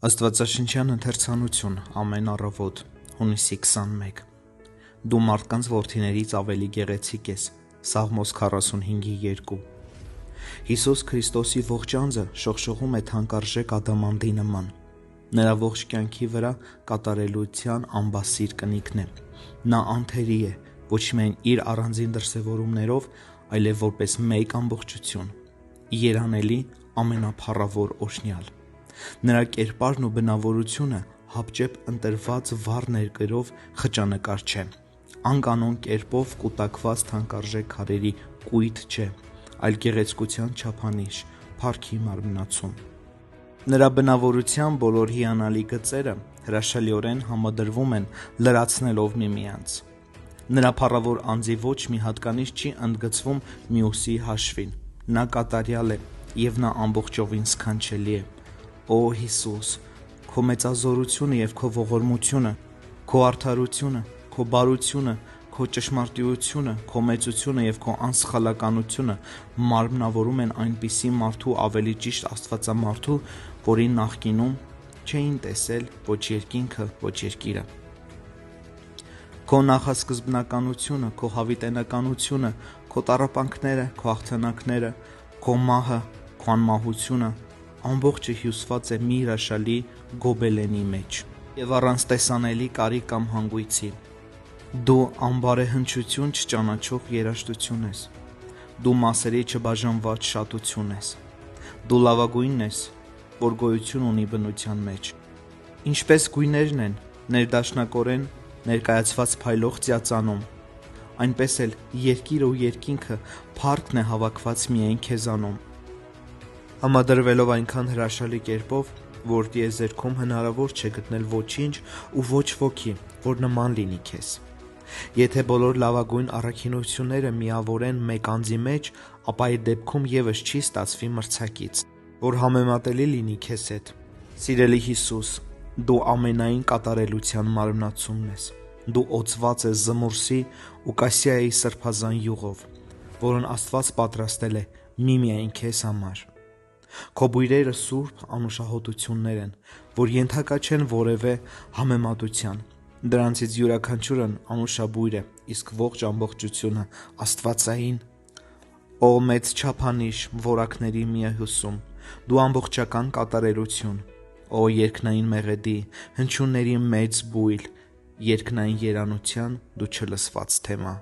Աստվածաշնչյան ընթերցանություն ամեն առավոտ հունիսի 21 Դու մարդկանց որդիներից ավելի գեղեցիկ ես Սաղմոս 45:2 Հիսուս Քրիստոսի ողջ անձը շողշողում է թանկարժեք ադամանդի նման Նրա ողջ կյանքի վրա կատարելության ամբասիր կնիքն է Նա անթերի է ոչ միայն իր առանձին դրսևորումներով այլև որպես մեկ ամբողջություն Երանելի ամենափառավոր օրհնյալ Նրա կերպարն ու բնավորությունը հապճեպ ընտրված վառ ներկերով խճանկար չէ Անկանոն կերպով կուտակված թանկարժեք քարերի կույտ չէ այլ գեղեցկության չափանիշ փառքի մարմնացում Նրա բնավորության բոլոր հիանալի գծերը հրաշալիորեն համադրվում են լրացնելով միմյանց Նրա փառավոր անձի ոչ մի հատկանիշ չի ընդգծվում մյուսի հաշվին Նա կատարյալ է և նա ամբողջովին սքանչելի է Օ Հիսուս, քո մեծազորությունը և քո ողորմությունը, քո արդարությունը, քո բարությունը, քո ճշմարտությունը, քո մեծությունը և քո անսխալականությունը մարմնավորում են այնպիսի մարդու ավելի ճիշտ աստվածամարդու, որին նախկինում չէին տեսել ոչ երկինքը, ոչ երկիրը Քո նախասկզբնականությունը, քո հավիտենականությունը, քո տառապանքները, քո հաղթանակները, քո մահը, քո անմահությունը ամբողջը հյուսված է մի հրաշալի գոբելենի մեջ և առանց տեսանելի կարիք կամ հանգույցի Դու անբարեհնչություն չճանաչող երաժշտություն ես Դու մասերի չբաժանված շատություն ես Դու լավագույնն ես, որ գոյություն ունի բնության մեջ Ինչպես գույներն են, ներդաշնակորեն ներկայացված փայլող ծիածանում Այնպես էլ երկիրը ու երկինքը փառքն է հավաքված միայն քեզանում Համադրվելով այնքան հրաշալի կերպով, որ տիեզերքում հնարավոր չէ գտնել ոչինչ ու ոչ ոքի, որ նման լինի քեզ Եթե բոլոր լավագույն առաքինությունները միավորեն մեկ անձի մեջ, ապա այդ դեպքում ևս չի ստացվի մրցակից, որ համեմատելի լինի քեզ հետ Սիրելի Հիսուս, դու ամենայն կատարելության մարմնացումն ես Դու օծված ես Զմուրսի ու Կասիայի սրբազան յուղով, որն Աստված պատրաստել է միմիայն քեզ համար Քո բույրերը սուրբ անուշահոտություններ են, որ ենթակա չեն որևէ համեմատության Դրանցից յուրաքանչյուրն անուշաբույր է, իսկ ողջ ամբողջությունը աստվածային Օ մեծ չափանիշ, որակների միահյուսում, դու ամբողջական կատարելություն Օ երկնային մեղեդի, հնչյունների մեծ բույլ, երկնային երանության դու չլսված թեմա